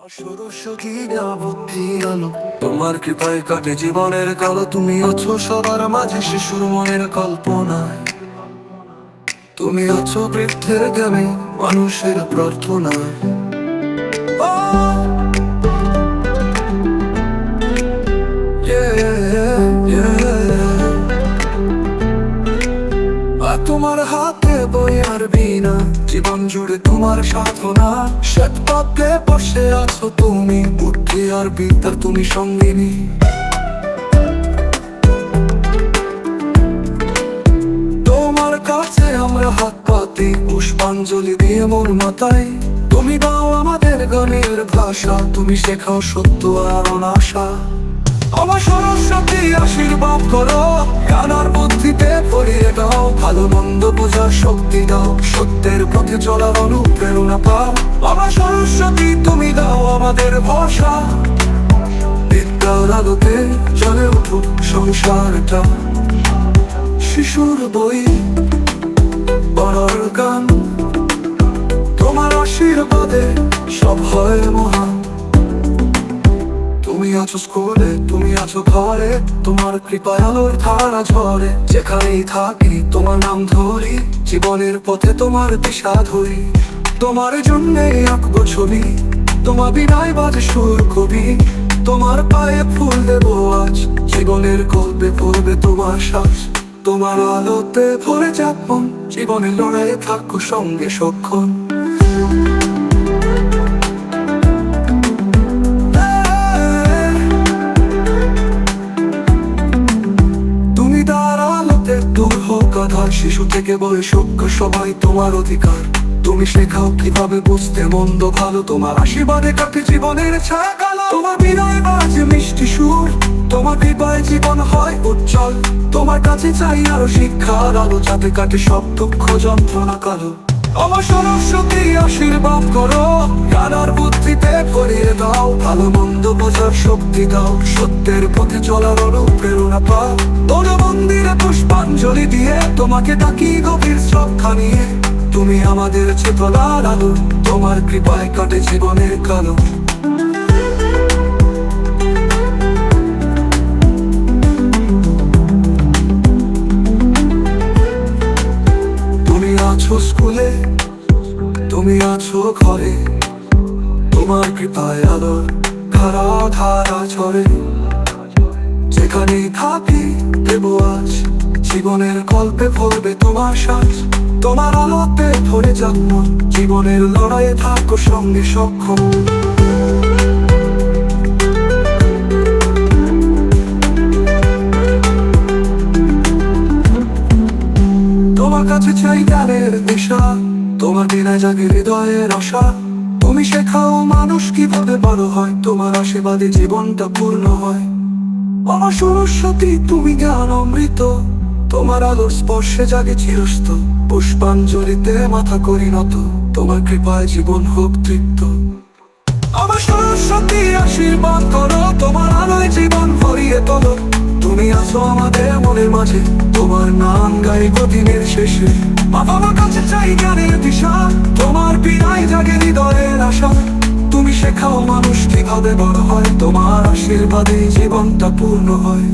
সরস্বতী বুদ্ধি আলো তোমার কৃপায় কাটে জীবনের কালো। তুমি আছো সবার মাঝে শিশুর মনের কল্পনায়। তুমি আছো বৃদ্ধের জ্ঞানে মানুষের প্রার্থনায়। তোমার হাতে বই আর বিনা জীবন জুড়ে তোমার সাধনা। শ্বেত পাপে বসে আছো তুমি, বুদ্ধি আর বিদ্যার তুমি সঙ্গিনী। তোমার কাছে আমরা হাত পাতি, পুষ্পাঞ্জলি দিয়ে মোর মাথায়। তুমি দাও আমাদের গানের ভাষা, তুমি শেখাও সত্য আর অনাশা। আমার সরস্বতী আশীর্বাদ করো, জ্ঞান আর বুদ্ধিতে ভরিয়ে দাও। ভালো মন্দ বোঝার শক্তি দাও, সত্যের পথে চলার অনুপ্রেরণা পাও। আমার সরস্বতী তুমি দাও আমাদের ভরসা। বিদ্যার আলোতে জ্বলে উঠুক সংসারটা। শিশুর বই পড়ার গান, তোমার আশীর্বাদে সব হয় মহান। তুমি আছো স্কুলে, তুমি আছো ঘরে, তোমার কৃপায় আলোর ধারা ঝরে। যেখানেই থাকি তোমার নাম ধরি, জীবনের পথে তোমার দিশা ধরি। তোমার জন্যে আঁকবো ছবি, তোমার বিনায় বাজে সুর কবি। তোমার পায়ে ফুল দেবো আজ, জীবনের গল্পে পড়বে তোমার শ্বাস। তোমার আলোতে ভরে যাক মন, জীবনের লড়াইয়ে থাকো সঙ্গে সক্ষণ। শিশু থেকে বয়স্ক সবাই তোমার অধিকার। তুমি শেখাও কিভাবে বুঝতে মন্দ ভালো, তোমার আশীর্বাদে কাটে জীবনের ছায়া কালো। তোমার বিনয় বাজে মিষ্টি সুর, তোমার কৃপায় জীবন হয় উজ্জ্বল। তোমার কাছে চাই আরো শিক্ষার আলো, যাতে কাটে সব দুঃখ যন্ত্রণা কালো। আমার সরস্বতী আশীর্বাদ করো, জ্ঞান আর বুদ্ধিতে ভরিয়ে দাও। ভালো মন্দ বোঝার শক্তি দাও, সত্যের পথে চলার অনুপ্রেরণা পাও। তোর মন্দিরে পুষ্পাঞ্জলি দিয়ে তোমাকে ডাকি গভীর শ্রদ্ধা নিয়ে। তুমি আমাদের চেতনার আলো, তোমার কৃপায় কাটে জীবনের কালো। তুমি আছো স্কুলে, তুমি আছো ঘরে, তোমার কৃপায় আলোর ধারা ধারা ঝরে। যেখানেই থাকি দেবো আজ, জীবনের গল্পে ভরবে তোমার শ্বাস। তোমার আলোতে ভরে যাক মন, জীবনের লড়াইয়ে থাকো সঙ্গে সক্ষম। তোমার কাছে চাই জ্ঞানের দিশা, তোমার বিনা জাগে হৃদয়ের আশা। তুমি শেখাও মানুষ কিভাবে বড় হয়, তোমার আশীর্বাদে জীবনটা পূর্ণ হয়। আমার সরস্বতী তুমি জ্ঞান অমৃত, তোমার আলোর স্পর্শে জাগে চিরস্ত। পুষ্পাঞ্জলিতে মাথা করি নত, তোমার কৃপায় জীবন হোক তৃপ্ত। আমার সরস্বতী আশীর্বাদ করো, তোমার আলোয় জীবন ভরিয়ে তোলো। তুমি আছো আমাদের মনের মাঝে, তোমার নাম গাইব দিনের শেষে। আমার কাছে চাই জ্ঞানের দিশা, তোমার বিনায় জাগে হৃদয়ের আশা। তুমি শেখাও মানুষ কিভাবে বড় হয়, তোমার আশীর্বাদে জীবনটা পূর্ণ হয়।